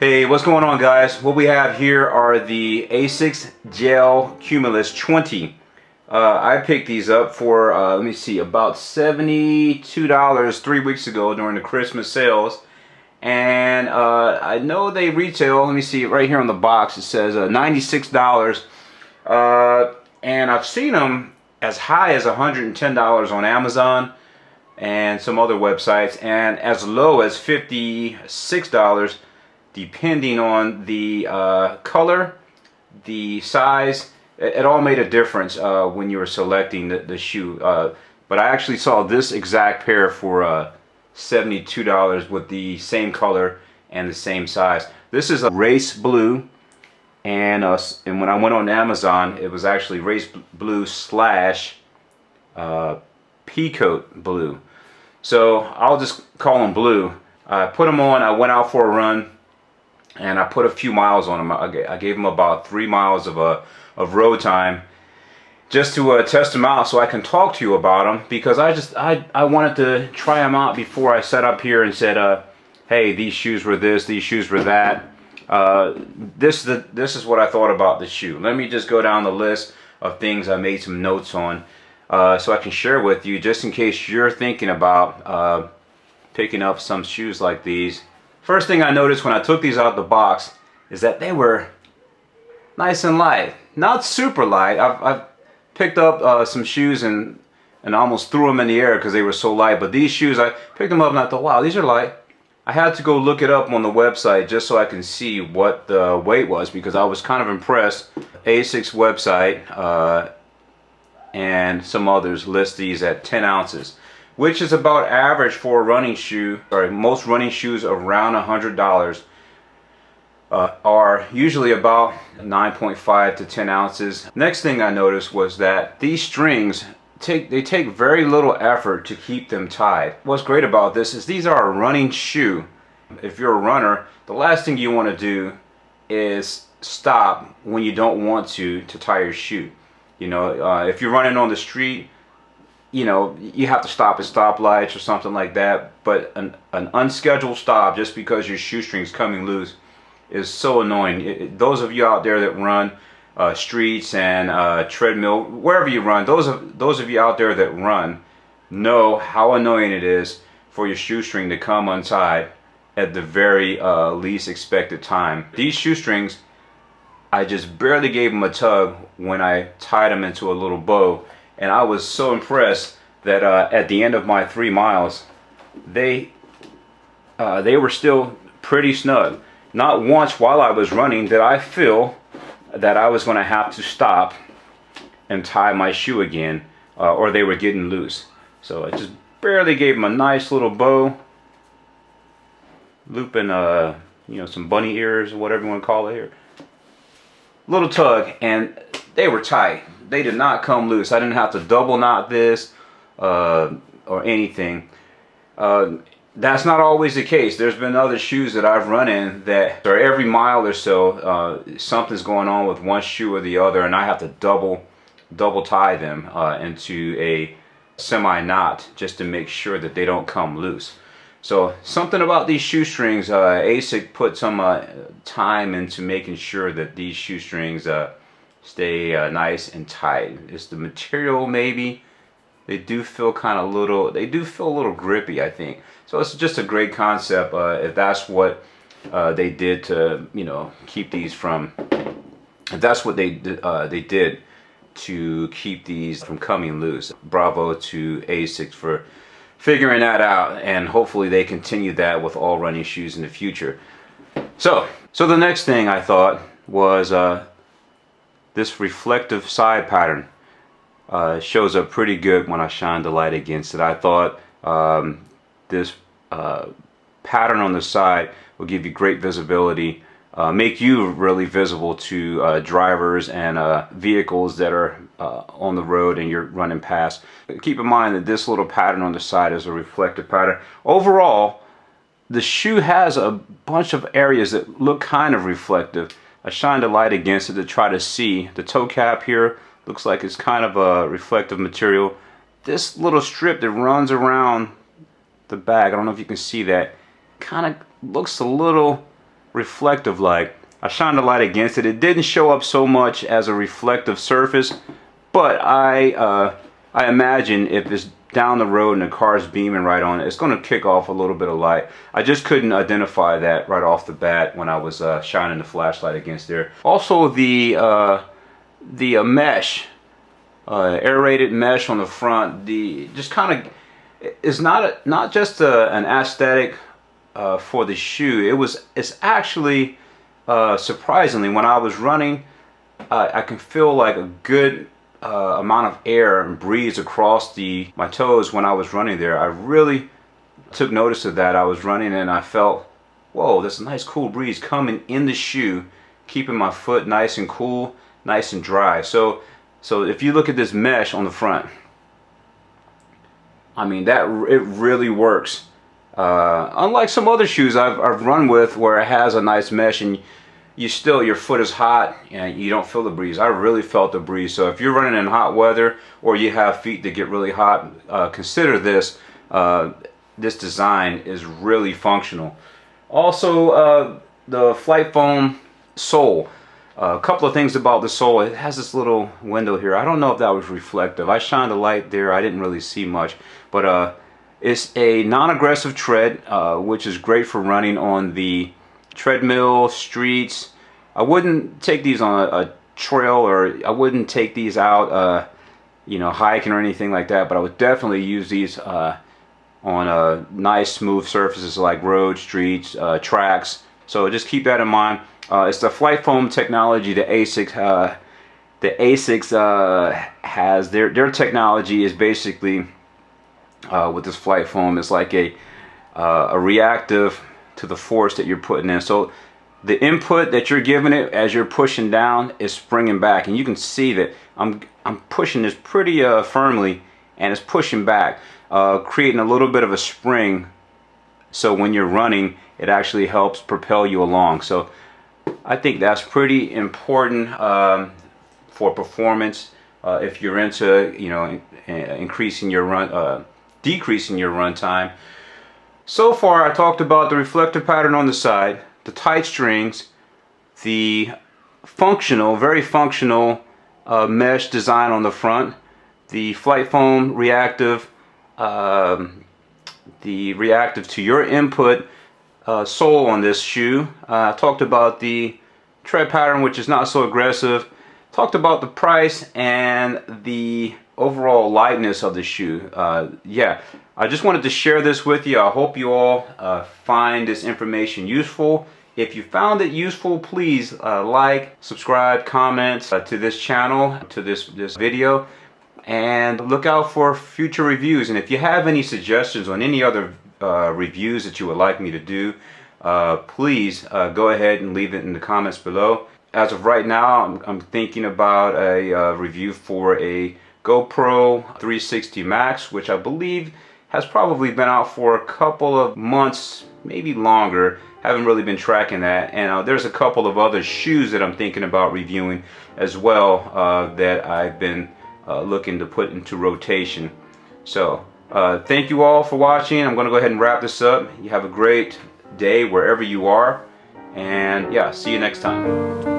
Hey, what's going on, guys? What we have here are the ASICS Gel-Cumulus 20. I picked these up for, let me see, about $72 3 weeks ago during the Christmas sales. And I know they retail, let me see, right here on the box it says $96. And I've seen them as high as $110 on Amazon and some other websites, and as low as $56 depending on the color, the size. It all made a difference when you were selecting the shoe. But I actually saw this exact pair for $72 with the same color and the same size. This is a race blue, and when I went on Amazon, it was actually race blue slash peacoat blue. So I'll just call them blue. I put them on, I went out for a run, and I put a few miles on them. I gave them about 3 miles of road time just to test them out so I can talk to you about them, because I wanted to try them out before I set up here and said, hey, these shoes were this, these shoes were that. This is what I thought about the shoe. Let me just go down the list of things I made some notes on so I can share with you, just in case you're thinking about picking up some shoes like these. First thing I noticed when I took these out of the box is that they were nice and light. Not super light. I've picked up some shoes and almost threw them in the air because they were so light. But these shoes, I picked them up and I thought, wow, these are light. I had to go look it up on the website just so I can see what the weight was, because I was kind of impressed. ASICS website and some others list these at 10 ounces. Which is about average for a running shoe. Sorry, most running shoes around $100 are usually about 9.5 to 10 ounces. Next thing I noticed was that these strings take very little effort to keep them tied. What's great about this is these are a running shoe. If you're a runner, the last thing you want to do is stop when you don't want to tie your shoe. You know, if you're running on the street, you know, you have to stop at stoplights or something like that, but an unscheduled stop just because your shoestring's coming loose is so annoying. Those of you out there that run streets and treadmill, wherever you run, those of you out there that run know how annoying it is for your shoestring to come untied at the very least expected time. These shoestrings, I just barely gave them a tug when I tied them into a little bow. And I was so impressed that at the end of my 3 miles, they were still pretty snug. Not once while I was running did I feel that I was going to have to stop and tie my shoe again, or they were getting loose. So I just barely gave them a nice little bow, looping you know, some bunny ears or whatever you want to call it here. Little tug, and they were tight. They did not come loose. I didn't have to double knot this or anything. That's not always the case. There's been other shoes that I've run in that are every mile or so something's going on with one shoe or the other, and I have to double tie them into a semi knot just to make sure that they don't come loose. So something about these shoestrings, ASIC put some time into making sure that these shoestrings stay nice and tight. It's the material, maybe. They do feel kind of little, they do feel a little grippy, I think. So it's just a great concept if that's what they did to, you know, keep these from, if that's what they did to keep these from coming loose. Bravo to ASICS for figuring that out, and hopefully they continue that with all running shoes in the future. So the next thing I thought was this reflective side pattern shows up pretty good when I shine the light against it. I thought this pattern on the side will give you great visibility, make you really visible to drivers and vehicles that are on the road and you're running past. Keep in mind that this little pattern on the side is a reflective pattern. Overall, the shoe has a bunch of areas that look kind of reflective. I shined a light against it to try to see. The toe cap here looks like it's kind of a reflective material. This little strip that runs around the back, I don't know if you can see that, kind of looks a little reflective light. I shined the light against it. It didn't show up so much as a reflective surface, but I imagine if it's down the road and the car's beaming right on it, it's going to kick off a little bit of light. I just couldn't identify that right off the bat when I was shining the flashlight against there. Also, the mesh, aerated mesh on the front, just kind of is not just an aesthetic for the shoe. It's actually surprisingly, when I was running, I can feel like a good amount of air and breeze across my toes when I was running there. I really took notice of that. I was running and I felt, whoa, there's a nice cool breeze coming in the shoe, keeping my foot nice and cool, nice and dry. So if you look at this mesh on the front, I mean, it really works. Unlike some other shoes I've run with where it has a nice mesh and your foot is hot and you don't feel the breeze. I really felt the breeze. So if you're running in hot weather or you have feet that get really hot, consider this. This design is really functional. Also, the Flight Foam sole. A couple of things about the sole. It has this little window here. I don't know if that was reflective. I shined the light there. I didn't really see much. But it's a non-aggressive tread, which is great for running on the treadmill, streets. I wouldn't take these on a trail, or I wouldn't take these out, hiking or anything like that. But I would definitely use these on nice smooth surfaces like roads, streets, tracks. So just keep that in mind. It's the Flight Foam technology that ASICS has. Their technology is basically with this Flight Foam, it's like a reactive to the force that you're putting in. So the input that you're giving it as you're pushing down is springing back, and you can see that I'm pushing this pretty firmly, and it's pushing back, creating a little bit of a spring. So when you're running, it actually helps propel you along. So I think that's pretty important for performance. If you're into increasing your run, decreasing your run time. So far I talked about the reflective pattern on the side, the tight strings, the very functional mesh design on the front, the Flight Foam reactive, the reactive to your input sole on this shoe. I talked about the tread pattern, which is not so aggressive. Talked about the price and the overall lightness of the shoe. Yeah, I just wanted to share this with you. I hope you all find this information useful. If you found it useful, please like, subscribe, comment to this channel, to this video, and look out for future reviews. And if you have any suggestions on any other reviews that you would like me to do, please go ahead and leave it in the comments below. As of right now, I'm thinking about a review for a GoPro 360 Max, which I believe has probably been out for a couple of months, maybe longer. Haven't really been tracking that. And there's a couple of other shoes that I'm thinking about reviewing as well that I've been looking to put into rotation. So thank you all for watching. I'm going to go ahead and wrap this up. You have a great day wherever you are. And yeah, see you next time.